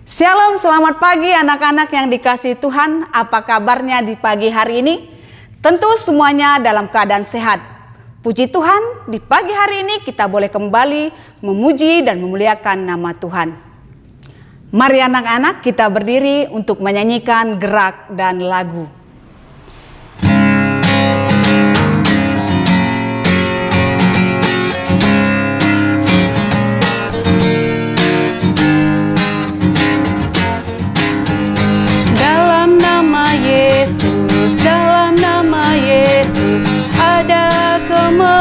Shalom, selamat pagi anak-anak yang dikasihi Tuhan. Apa kabarnya di pagi hari ini? Tentu semuanya dalam keadaan sehat. Puji Tuhan, di pagi hari ini kita boleh kembali memuji dan memuliakan nama Tuhan. Mari anak-anak kita berdiri untuk menyanyikan gerak dan lagu. Dalam nama Yesus ada kemenangan.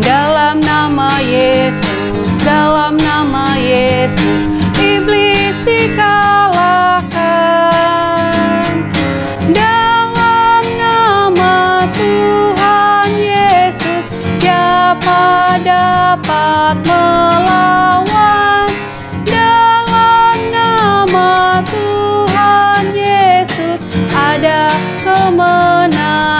Dalam nama Yesus iblis dikalahkan. Dalam nama Tuhan Yesus siapa dapat melawan? Dalam nama Tuhan Yesus ada kemenangan.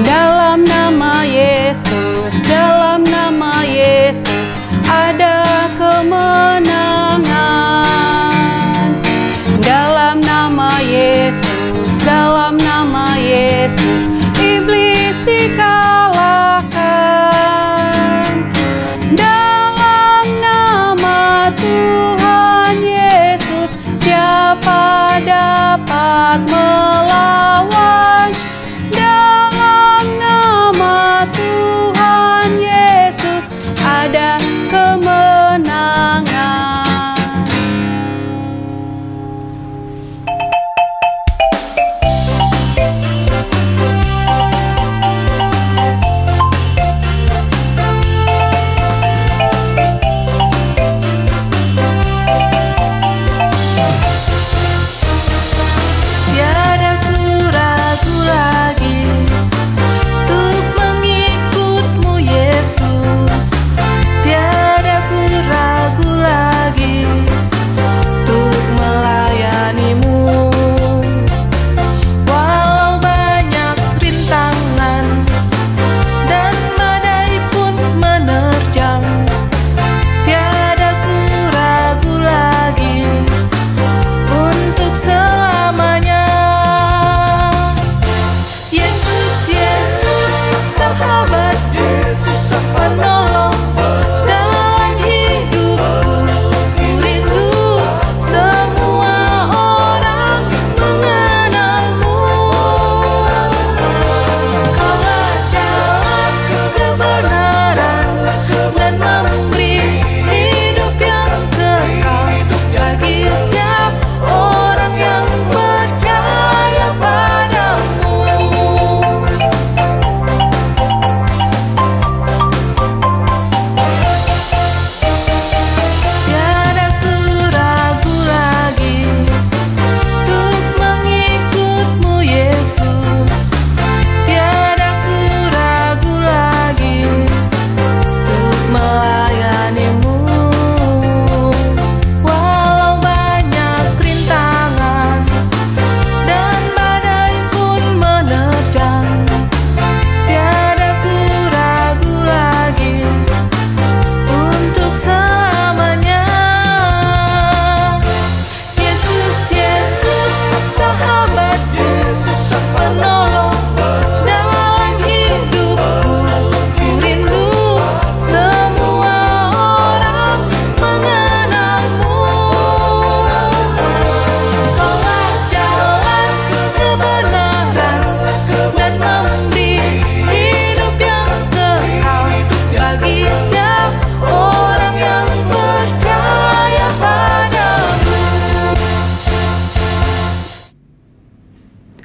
Dalam nama Yesus ada kemenangan. Dalam nama Yesus iblis dikalahkan. Dalam nama Tuhan Yesus siapa dapat melawan? Dalam nama Tuhan Yesus ada kemenangan.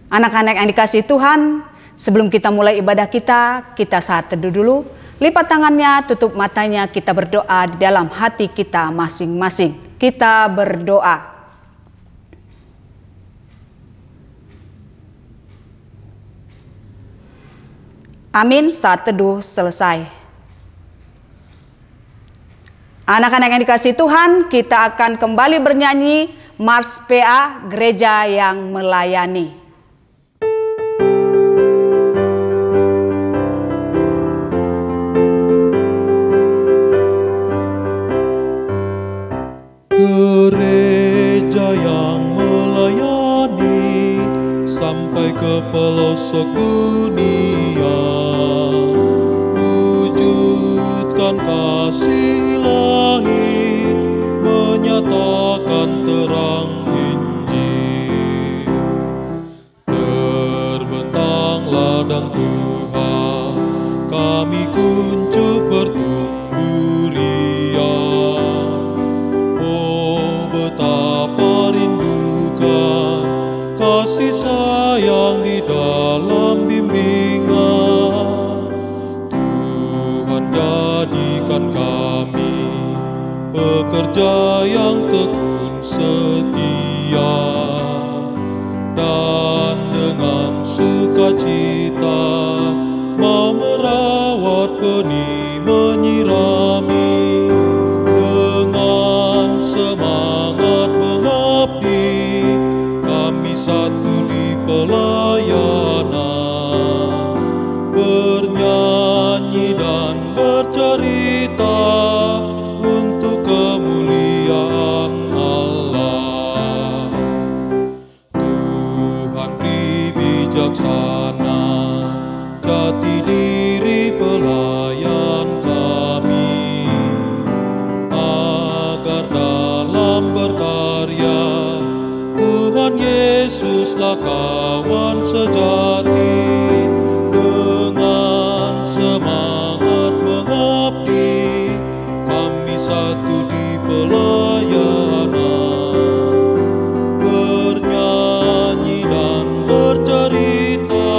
Anak-anak yang dikasihi Tuhan, sebelum kita mulai ibadah kita saat teduh dulu. Lipat tangannya, tutup matanya, kita berdoa di dalam hati kita masing-masing. Kita berdoa. Amin, saat teduh selesai. Anak-anak yang dikasihi Tuhan, kita akan kembali bernyanyi Mars PA Gereja yang Melayani. Gereja yang melayani sampai ke pelosok dunia, wujudkan kasih ilahi, menyatakan terang Injil. Terbentang ladang Tuhan, kami kuncup bertumbuh riang. Oh, betapa rindukan kasih sayang di dalam bimbingan. Tuhan, jadikan kami pekerja yang tekun setia, dan dengan sukacita mau merawat benih, menyirami, dengan semangat mengabdi, kami satu di pelayanan, bernyanyi dan bercerita untuk kemuliaan Allah. Tuhan beri bijaksana jati diri pelayan kami, agar dalam berkarya Tuhan Yesuslah kawan sejati. Dengan semangat mengabdi, kami satu di pelayanan, bernyanyi dan bercerita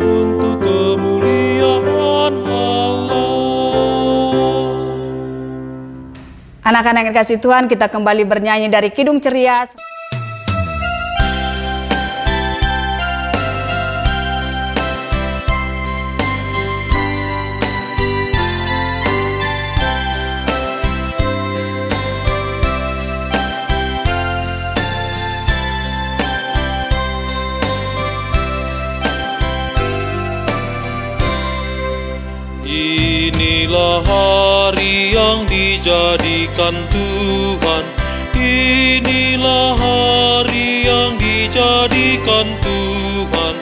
untuk kemuliaan Allah. Anak-anak yang dikasihi Tuhan, kita kembali bernyanyi dari Kidung Ceria. Inilah hari yang dijadikan Tuhan, inilah hari yang dijadikan Tuhan.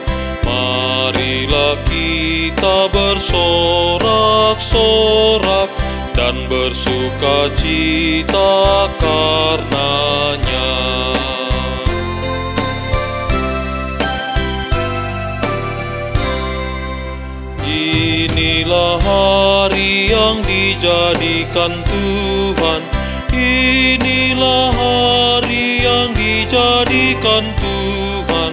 Marilah kita bersorak-sorak dan bersukacita karenanya. Inilah hari yang dijadikan Tuhan, inilah hari yang dijadikan Tuhan.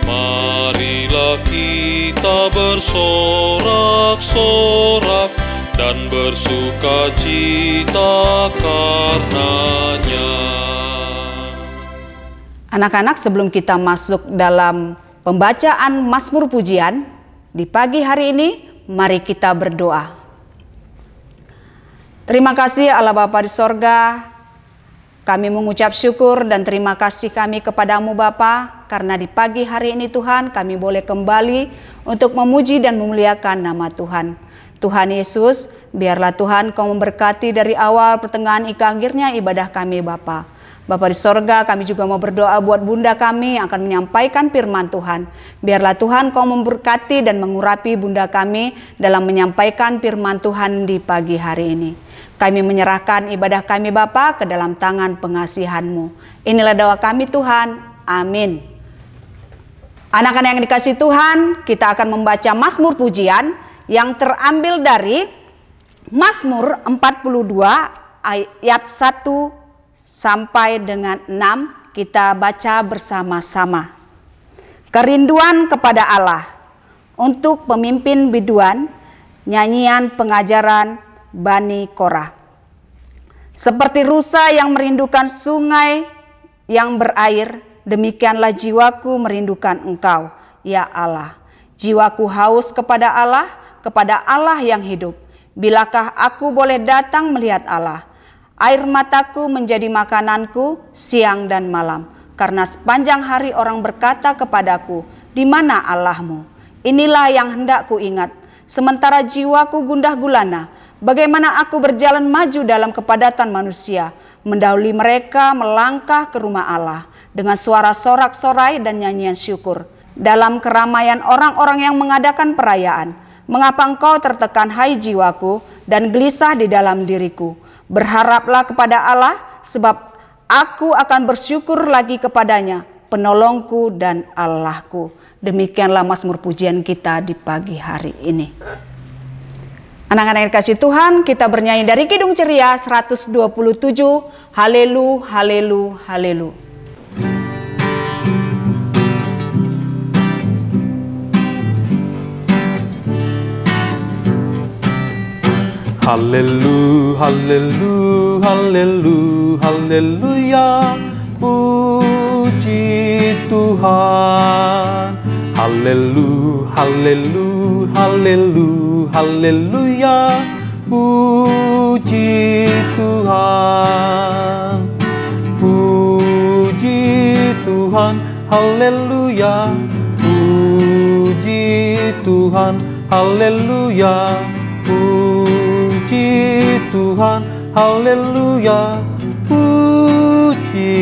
Marilah kita bersorak-sorak dan bersukacita karenanya. Anak-anak, sebelum kita masuk dalam pembacaan Mazmur Pujian di pagi hari ini, mari kita berdoa. Terima kasih Allah Bapa di sorga, kami mengucap syukur dan terima kasih kami kepadamu Bapa, karena di pagi hari ini Tuhan kami boleh kembali untuk memuji dan memuliakan nama Tuhan. Tuhan Yesus, biarlah Tuhan Kau memberkati dari awal, pertengahan, hingga akhirnya ibadah kami Bapa. Bapa di sorga, kami juga mau berdoa buat bunda kami yang akan menyampaikan firman Tuhan. Biarlah Tuhan Kau memberkati dan mengurapi bunda kami dalam menyampaikan firman Tuhan di pagi hari ini. Kami menyerahkan ibadah kami Bapa ke dalam tangan pengasihan-Mu. Inilah doa kami Tuhan. Amin. Anak-anak yang dikasihi Tuhan, kita akan membaca Mazmur Pujian yang terambil dari Mazmur 42 ayat 1 sampai dengan 6, kita baca bersama-sama. Kerinduan kepada Allah untuk pemimpin biduan, nyanyian pengajaran Bani Korah. Seperti rusa yang merindukan sungai yang berair, demikianlah jiwaku merindukan Engkau, ya Allah. Jiwaku haus kepada Allah yang hidup. Bilakah aku boleh datang melihat Allah? Air mataku menjadi makananku siang dan malam, karena sepanjang hari orang berkata kepadaku, di mana Allahmu? Inilah yang hendak ku ingat, sementara jiwaku gundah gulana. Bagaimana aku berjalan maju dalam kepadatan manusia, mendahului mereka melangkah ke rumah Allah dengan suara sorak-sorai dan nyanyian syukur. Dalam keramaian orang-orang yang mengadakan perayaan, mengapa engkau tertekan hai jiwaku dan gelisah di dalam diriku? Berharaplah kepada Allah, sebab aku akan bersyukur lagi kepadanya, penolongku dan Allahku. Demikianlah mazmur pujian kita di pagi hari ini. Anak-anak yang kasih Tuhan, kita bernyanyi dari Kidung Ceria 127, Halelu, Halelu, Halelu. Hallelu, hallelu, hallelu, haleluya, puji Tuhan. Hallelu, hallelu, hallelu, haleluya, puji Tuhan. Puji Tuhan, haleluya, puji Tuhan, haleluya, puji Tuhan, haleluya, puji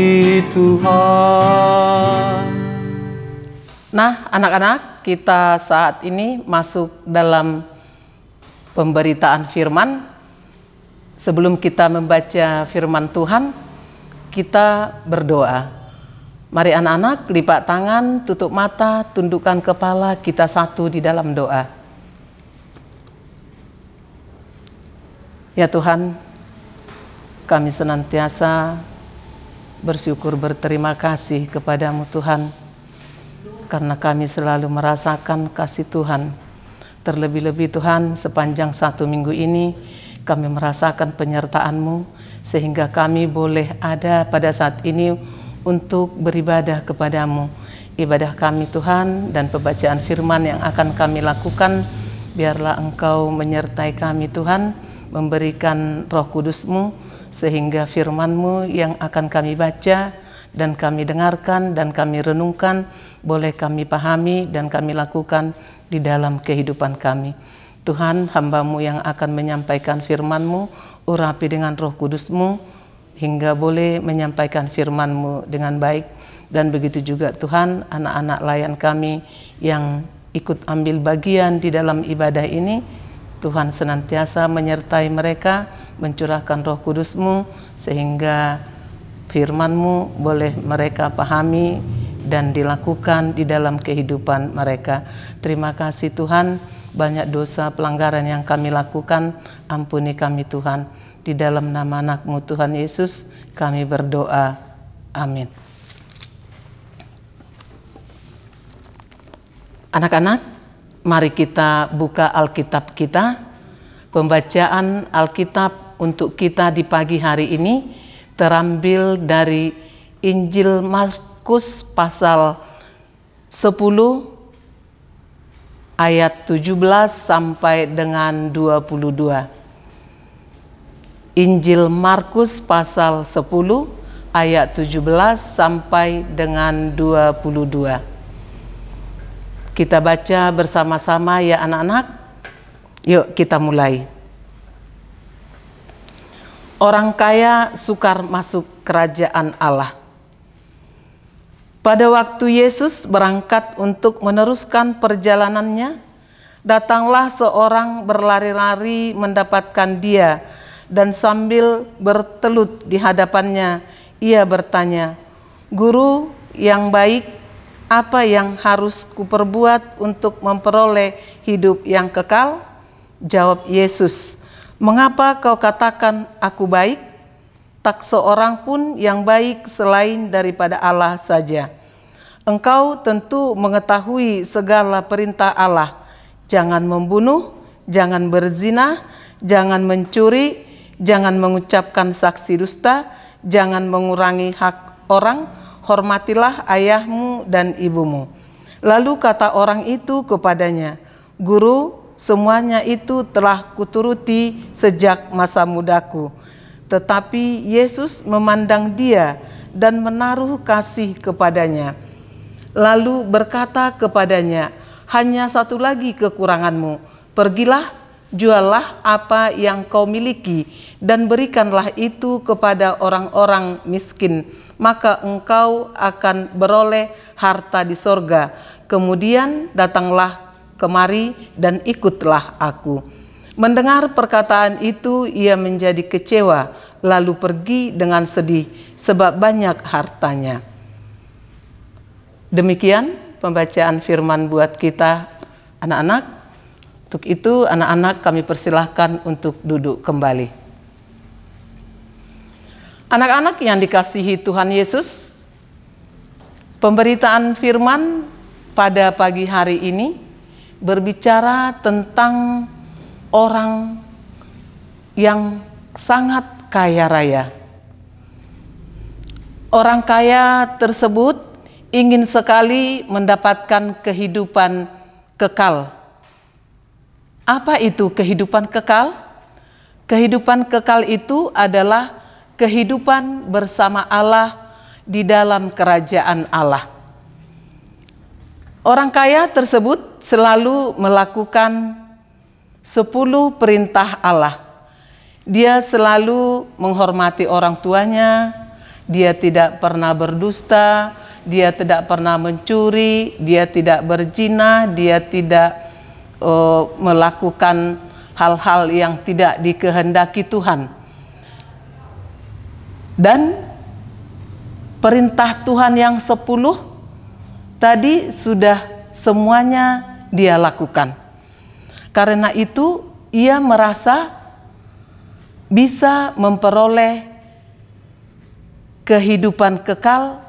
Tuhan. Nah, anak-anak, kita saat ini masuk dalam pemberitaan firman. Sebelum kita membaca firman Tuhan, kita berdoa. Mari anak-anak, lipat tangan, tutup mata, tundukkan kepala, kita satu di dalam doa. Ya Tuhan, kami senantiasa bersyukur berterima kasih kepadamu Tuhan, karena kami selalu merasakan kasih Tuhan. Terlebih-lebih Tuhan, sepanjang 1 minggu ini kami merasakan penyertaan-Mu, sehingga kami boleh ada pada saat ini untuk beribadah kepadamu. Ibadah kami Tuhan dan pembacaan firman yang akan kami lakukan, biarlah Engkau menyertai kami Tuhan, memberikan Roh Kudus-Mu, sehingga firman-Mu yang akan kami baca dan kami dengarkan dan kami renungkan boleh kami pahami dan kami lakukan di dalam kehidupan kami. Tuhan, hamba-Mu yang akan menyampaikan firman-Mu, urapi dengan Roh Kudus-Mu hingga boleh menyampaikan firman-Mu dengan baik. Dan begitu juga Tuhan, anak-anak layan kami yang ikut ambil bagian di dalam ibadah ini, Tuhan senantiasa menyertai mereka, mencurahkan Roh Kudus-Mu sehingga firman-Mu boleh mereka pahami dan dilakukan di dalam kehidupan mereka. Terima kasih Tuhan, banyak dosa pelanggaran yang kami lakukan, ampuni kami Tuhan. Di dalam nama anak-Mu Tuhan Yesus kami berdoa, amin. Anak-anak, mari kita buka Alkitab kita. Pembacaan Alkitab untuk kita di pagi hari ini terambil dari Injil Markus pasal 10 ayat 17 sampai dengan 22. Injil Markus pasal 10 ayat 17 sampai dengan 22. Kita baca bersama-sama ya anak-anak. Yuk kita mulai. Orang kaya sukar masuk kerajaan Allah. Pada waktu Yesus berangkat untuk meneruskan perjalanannya, datanglah seorang berlari-lari mendapatkan dia, dan sambil bertelut di hadapannya, ia bertanya, "Guru yang baik, apa yang harus kuperbuat untuk memperoleh hidup yang kekal?" Jawab Yesus, "Mengapa kau katakan aku baik? Tak seorang pun yang baik selain daripada Allah saja. Engkau tentu mengetahui segala perintah Allah. Jangan membunuh, jangan berzina, jangan mencuri, jangan mengucapkan saksi dusta, jangan mengurangi hak orang, hormatilah ayahmu dan ibumu." Lalu kata orang itu kepadanya, "Guru, semuanya itu telah kuturuti sejak masa mudaku." Tetapi Yesus memandang dia dan menaruh kasih kepadanya. Lalu berkata kepadanya, hanya satu lagi kekuranganmu. Pergilah, juallah apa yang kau miliki dan berikanlah itu kepada orang-orang miskin. Maka engkau akan beroleh harta di sorga. Kemudian datanglah kemari dan ikutlah aku. Mendengar perkataan itu, ia menjadi kecewa, lalu pergi dengan sedih, sebab banyak hartanya. Demikian pembacaan firman buat kita, anak-anak. Untuk itu, anak-anak kami persilahkan untuk duduk kembali. Anak-anak yang dikasihi Tuhan Yesus, pemberitaan firman pada pagi hari ini berbicara tentang orang yang sangat kaya raya. Orang kaya tersebut ingin sekali mendapatkan kehidupan kekal. Apa itu kehidupan kekal? Kehidupan kekal itu adalah kehidupan bersama Allah di dalam kerajaan Allah. Orang kaya tersebut selalu melakukan 10 perintah Allah. Dia selalu menghormati orang tuanya, dia tidak pernah berdusta, dia tidak pernah mencuri, dia tidak berzina, dia tidak melakukan hal-hal yang tidak dikehendaki Tuhan. Dan perintah Tuhan yang 10 tadi sudah semuanya dia lakukan. Karena itu ia merasa bisa memperoleh kehidupan kekal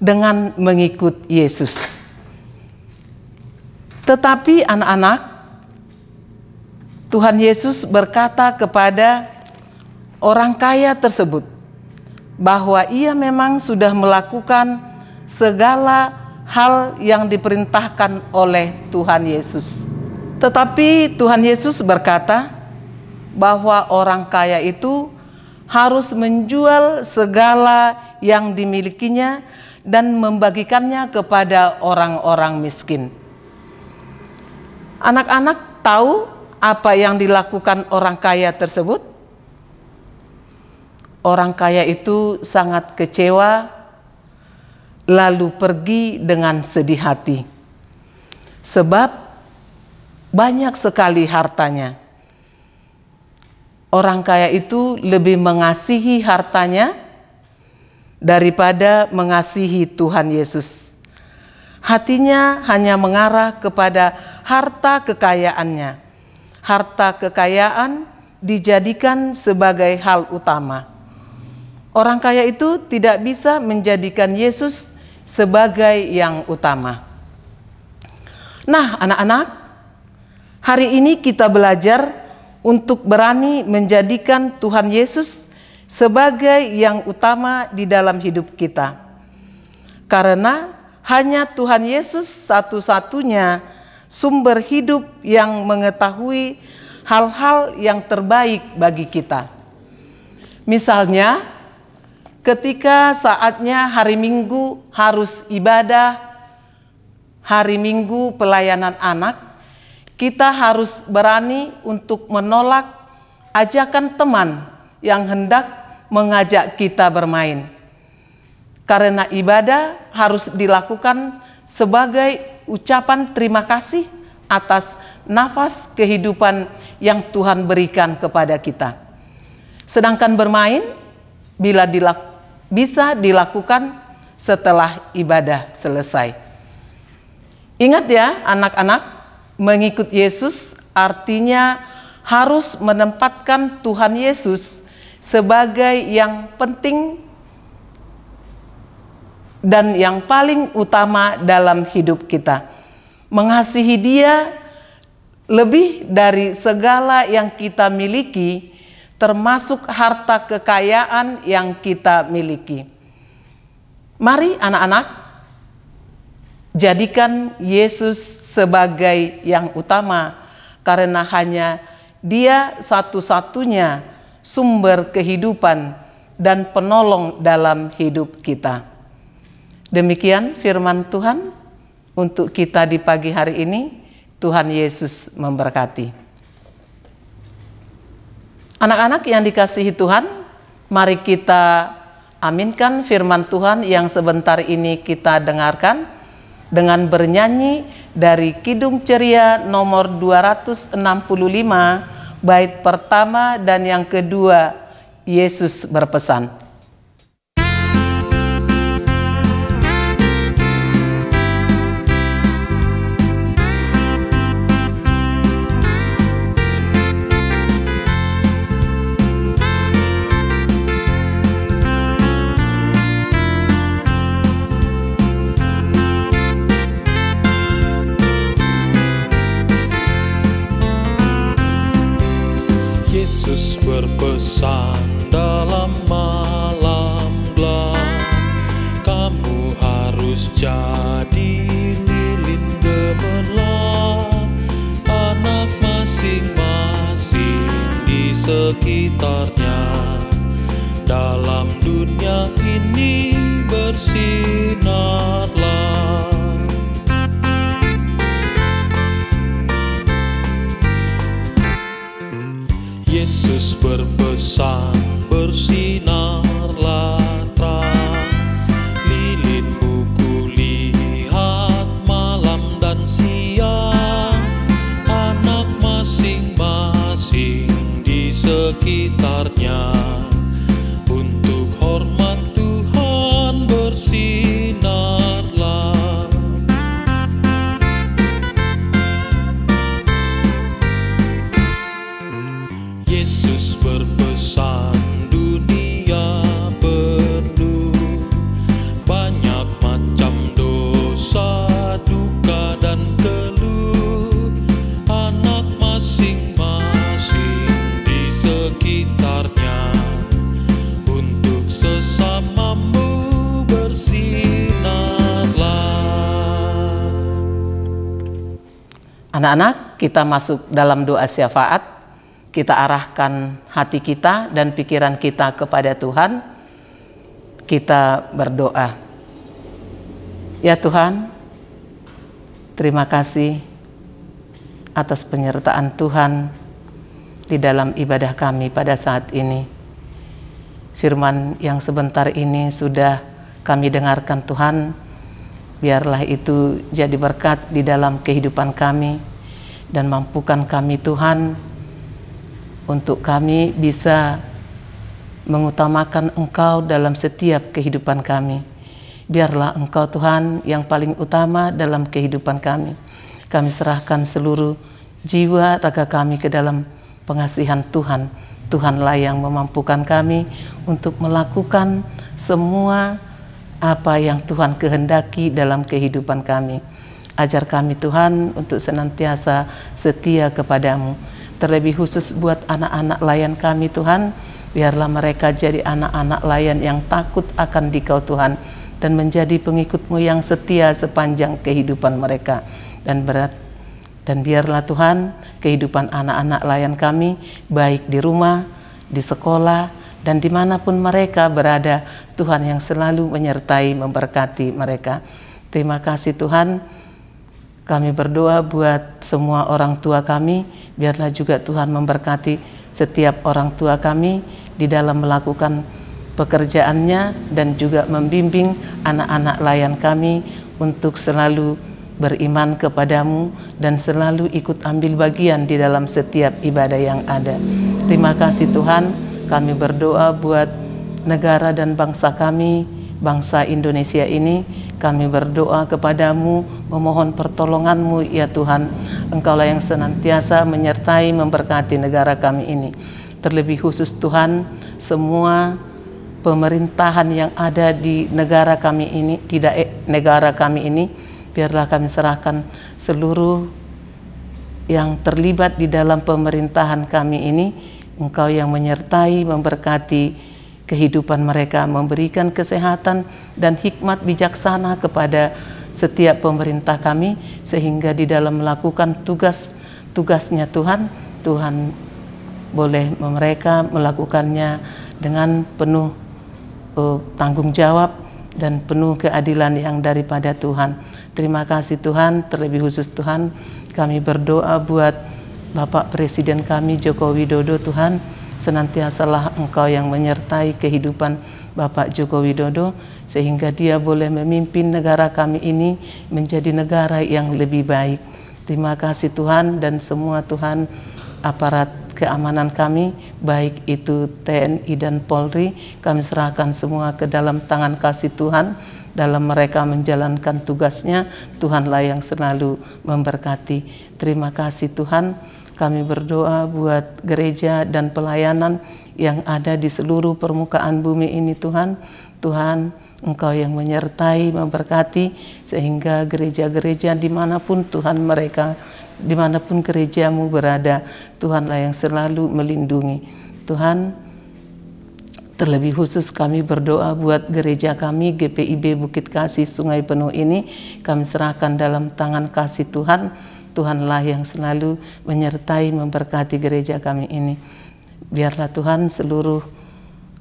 dengan mengikut Yesus. Tetapi anak-anak, Tuhan Yesus berkata kepada orang kaya tersebut bahwa ia memang sudah melakukan segala hal yang diperintahkan oleh Tuhan Yesus. Tetapi Tuhan Yesus berkata bahwa orang kaya itu harus menjual segala yang dimilikinya dan membagikannya kepada orang-orang miskin. Anak-anak tahu apa yang dilakukan orang kaya tersebut? Orang kaya itu sangat kecewa, lalu pergi dengan sedih hati. Sebab banyak sekali hartanya. Orang kaya itu lebih mengasihi hartanya daripada mengasihi Tuhan Yesus. Hatinya hanya mengarah kepada harta kekayaannya. Harta kekayaan dijadikan sebagai hal utama. Orang kaya itu tidak bisa menjadikan Yesus sebagai yang utama. Nah, anak-anak, hari ini kita belajar untuk berani menjadikan Tuhan Yesus sebagai yang utama di dalam hidup kita. Karena hanya Tuhan Yesus satu-satunya sumber hidup yang mengetahui hal-hal yang terbaik bagi kita. Misalnya, ketika saatnya hari Minggu harus ibadah, hari Minggu pelayanan anak, kita harus berani untuk menolak ajakan teman yang hendak mengajak kita bermain. Karena ibadah harus dilakukan sebagai ucapan terima kasih atas nafas kehidupan yang Tuhan berikan kepada kita. Sedangkan bermain bisa dilakukan setelah ibadah selesai. Ingat ya anak-anak, mengikut Yesus artinya harus menempatkan Tuhan Yesus sebagai yang penting dan yang paling utama dalam hidup kita. Mengasihi Dia lebih dari segala yang kita miliki, termasuk harta kekayaan yang kita miliki. Mari anak-anak, jadikan Yesus sebagai yang utama, karena hanya Dia satu-satunya sumber kehidupan, dan penolong dalam hidup kita. Demikian firman Tuhan untuk kita di pagi hari ini. Tuhan Yesus memberkati. Anak-anak yang dikasihi Tuhan, mari kita aminkan firman Tuhan yang sebentar ini kita dengarkan dengan bernyanyi dari Kidung Ceria nomor 265, bait pertama dan yang kedua, Yesus berpesan. Yesus berpesan dalam malam gelap, kamu harus jadi lilin gemerlap, anak masing-masing di sekitarnya, dalam dunia ini bersinarlah. Yesus berpesan, bersinarlah terang, lilinmu kulihat malam dan siang, anak masing-masing di sekitarnya, untuk hormat Tuhan bersinarlah. Yesus berpesan, dunia penuh banyak macam dosa, duka dan keluh, anak masing-masing di sekitarnya, untuk sesamamu bersinarlah. Anak-anak, kita masuk dalam doa syafaat. Kita arahkan hati kita dan pikiran kita kepada Tuhan. Kita berdoa. Ya Tuhan, terima kasih atas penyertaan Tuhan di dalam ibadah kami pada saat ini. Firman yang sebentar ini sudah kami dengarkan Tuhan, biarlah itu jadi berkat di dalam kehidupan kami, dan mampukan kami Tuhan untuk kami bisa mengutamakan Engkau dalam setiap kehidupan kami. Biarlah Engkau Tuhan yang paling utama dalam kehidupan kami. Kami serahkan seluruh jiwa raga kami ke dalam pengasihan Tuhan. Tuhanlah yang memampukan kami untuk melakukan semua apa yang Tuhan kehendaki dalam kehidupan kami. Ajar kami Tuhan untuk senantiasa setia kepadamu. Terlebih khusus buat anak-anak layan kami Tuhan, biarlah mereka jadi anak-anak layan yang takut akan Dikau Tuhan, dan menjadi pengikut-Mu yang setia sepanjang kehidupan mereka. Dan biarlah Tuhan kehidupan anak-anak layan kami, baik di rumah, di sekolah, dan dimanapun mereka berada, Tuhan yang selalu menyertai, memberkati mereka. Terima kasih Tuhan. Kami berdoa buat semua orang tua kami, biarlah juga Tuhan memberkati setiap orang tua kami di dalam melakukan pekerjaannya, dan juga membimbing anak-anak layan kami untuk selalu beriman kepadamu dan selalu ikut ambil bagian di dalam setiap ibadah yang ada. Terima kasih Tuhan, kami berdoa buat negara dan bangsa kami, bangsa Indonesia ini. Kami berdoa kepadamu, memohon pertolonganmu ya Tuhan. Engkaulah yang senantiasa menyertai, memberkati negara kami ini. Terlebih khusus Tuhan, semua pemerintahan yang ada di negara kami ini, negara kami ini, biarlah kami serahkan seluruh yang terlibat di dalam pemerintahan kami ini. Engkau yang menyertai, memberkati kehidupan mereka, memberikan kesehatan dan hikmat bijaksana kepada setiap pemerintah kami, sehingga di dalam melakukan tugas-tugasnya Tuhan boleh mereka melakukannya dengan penuh tanggung jawab dan penuh keadilan yang daripada Tuhan. Terima kasih Tuhan, terlebih khusus Tuhan, kami berdoa buat Bapak Presiden kami Joko Widodo. Tuhan, senantiasalah Engkau yang menyertai kehidupan Bapak Joko Widodo, sehingga dia boleh memimpin negara kami ini menjadi negara yang lebih baik. Terima kasih Tuhan, dan semua Tuhan aparat keamanan kami, baik itu TNI dan Polri, kami serahkan semua ke dalam tangan kasih Tuhan. Dalam mereka menjalankan tugasnya, Tuhanlah yang selalu memberkati. Terima kasih Tuhan, kami berdoa buat gereja dan pelayanan yang ada di seluruh permukaan bumi ini Tuhan. Tuhan, Engkau yang menyertai, memberkati, sehingga gereja-gereja dimanapun Tuhan mereka, dimanapun gerejamu berada, Tuhanlah yang selalu melindungi. Tuhan, terlebih khusus kami berdoa buat gereja kami, GPIB Bukit Kasih Sungai Penuh ini, kami serahkan dalam tangan kasih Tuhan. Tuhanlah yang selalu menyertai, memberkati gereja kami ini. Biarlah Tuhan seluruh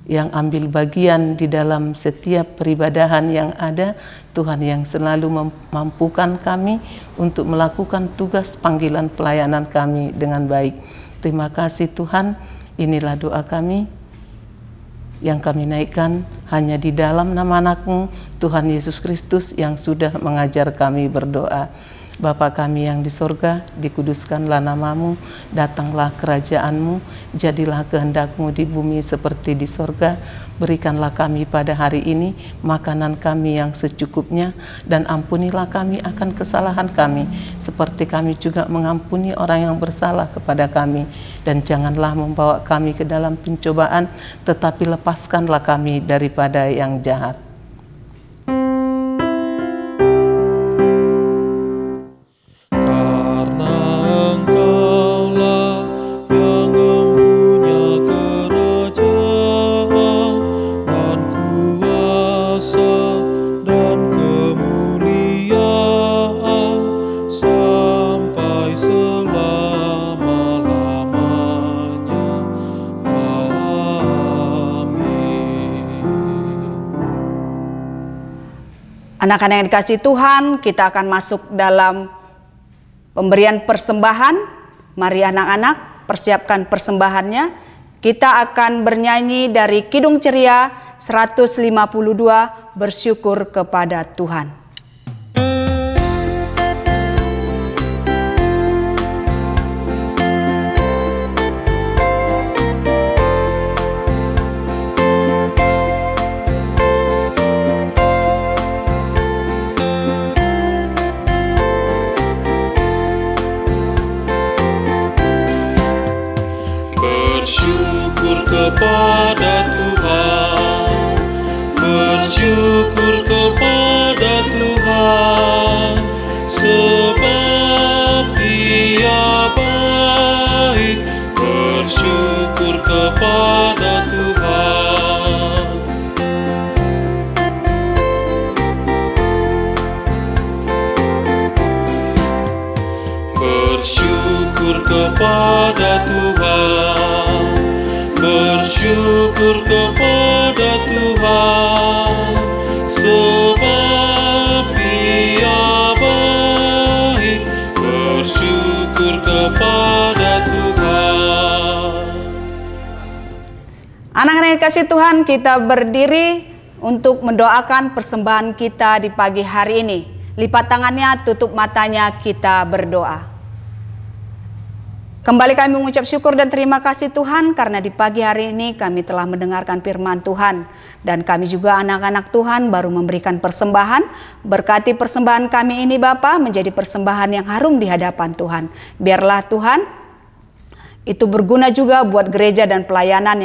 yang ambil bagian di dalam setiap peribadahan yang ada, Tuhan yang selalu memampukan kami untuk melakukan tugas panggilan pelayanan kami dengan baik. Terima kasih Tuhan, inilah doa kami yang kami naikkan hanya di dalam nama Anak-Mu, Tuhan Yesus Kristus, yang sudah mengajar kami berdoa. Bapa kami yang di sorga, dikuduskanlah nama-Mu, datanglah kerajaan-Mu, jadilah kehendak-Mu di bumi seperti di sorga. Berikanlah kami pada hari ini makanan kami yang secukupnya, dan ampunilah kami akan kesalahan kami, seperti kami juga mengampuni orang yang bersalah kepada kami. Dan janganlah membawa kami ke dalam pencobaan, tetapi lepaskanlah kami daripada yang jahat. Anak-anak yang dikasihi Tuhan, kita akan masuk dalam pemberian persembahan. Mari anak-anak persiapkan persembahannya. Kita akan bernyanyi dari Kidung Ceria 152, Bersyukur kepada Tuhan. Kepada Tuhan, bersyukur kepada Tuhan, sebab Dia baik. Bersyukur kepada Tuhan. Bersyukur kepada Tuhan, bersyukur kepada Tuhan, sebab Dia baik. Bersyukur kepada Tuhan. Anak-anak yang dikasihi Tuhan, kita berdiri untuk mendoakan persembahan kita di pagi hari ini. Lipat tangannya, tutup matanya, kita berdoa. Kembali kami mengucap syukur dan terima kasih Tuhan, karena di pagi hari ini kami telah mendengarkan firman Tuhan. Dan kami juga anak-anak Tuhan baru memberikan persembahan. Berkati persembahan kami ini Bapa menjadi persembahan yang harum di hadapan Tuhan. Biarlah Tuhan itu berguna juga buat gereja dan pelayanan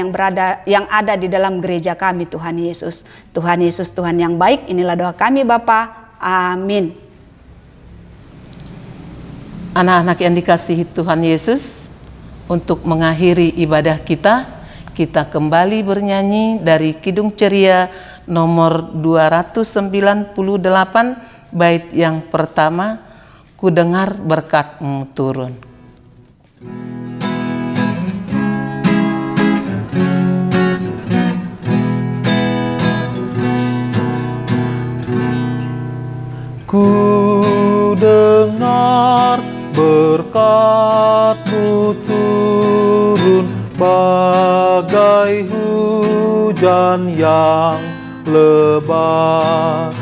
yang ada di dalam gereja kami, Tuhan Yesus. Tuhan Yesus, Tuhan yang baik, inilah doa kami Bapa. Amin. Anak-anak yang dikasihi Tuhan Yesus, untuk mengakhiri ibadah kita, kita kembali bernyanyi dari Kidung Ceria nomor 298, bait yang pertama, Ku dengar berkat-Mu turun. badai hujan yang lebat,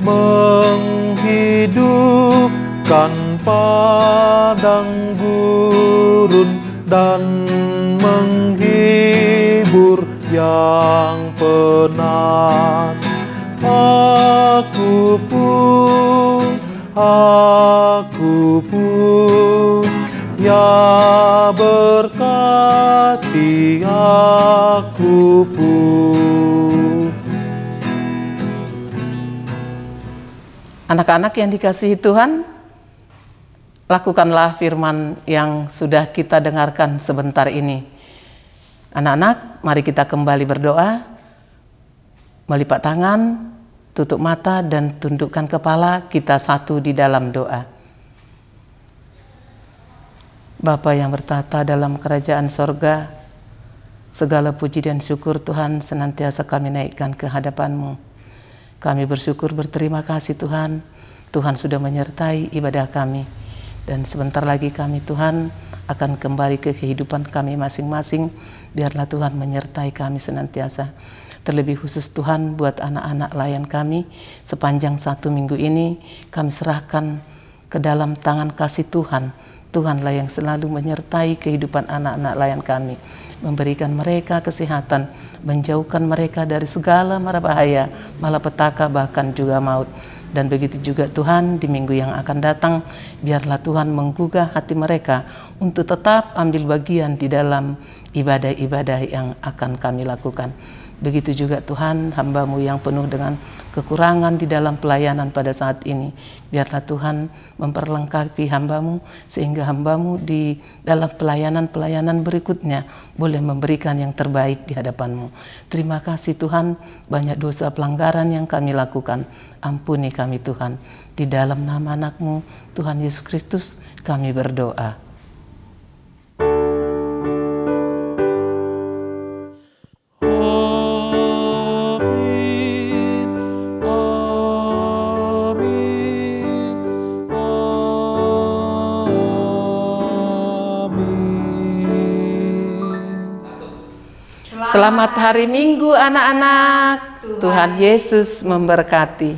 menghidupkan padang gurun dan menghibur yang penat. Aku pun, ya berkati aku pun. Anak-anak yang dikasihi Tuhan, lakukanlah firman yang sudah kita dengarkan sebentar ini. Anak-anak, mari kita kembali berdoa, melipat tangan, tutup mata, dan tundukkan kepala, kita satu di dalam doa. Bapa yang bertata dalam kerajaan sorga, segala puji dan syukur Tuhan senantiasa kami naikkan ke hadapan-Mu. Kami bersyukur, berterima kasih Tuhan, Tuhan sudah menyertai ibadah kami. Dan sebentar lagi kami Tuhan akan kembali ke kehidupan kami masing-masing. Biarlah Tuhan menyertai kami senantiasa. Terlebih khusus Tuhan buat anak-anak layan kami, sepanjang 1 minggu ini kami serahkan ke dalam tangan kasih Tuhan. Tuhanlah yang selalu menyertai kehidupan anak-anak layan kami, memberikan mereka kesehatan, menjauhkan mereka dari segala mara bahaya, malapetaka, bahkan juga maut. Dan begitu juga Tuhan, di minggu yang akan datang, biarlah Tuhan menggugah hati mereka untuk tetap ambil bagian di dalam ibadah-ibadah yang akan kami lakukan. Begitu juga Tuhan, hamba-Mu yang penuh dengan kekurangan di dalam pelayanan pada saat ini. Biarlah Tuhan memperlengkapi hamba-Mu, sehingga hamba-Mu di dalam pelayanan-pelayanan berikutnya boleh memberikan yang terbaik di hadapan-Mu. Terima kasih Tuhan, banyak dosa pelanggaran yang kami lakukan. Ampuni kami Tuhan. Di dalam nama anak-Mu, Tuhan Yesus Kristus, kami berdoa. Selamat hari Minggu anak-anak. Tuhan Yesus memberkati.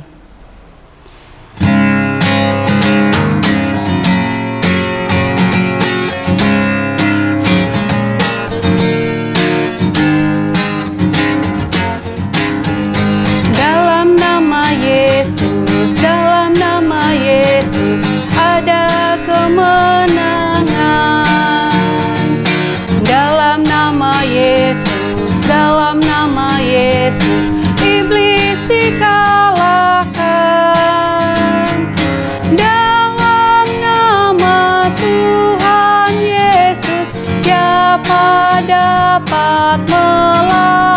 Dalam nama Yesus, dalam nama Yesus ada kemenangan. Dalam nama Yesus, dalam nama Yesus, iblis dikalahkan. Dalam nama Tuhan Yesus, siapa dapat melawan?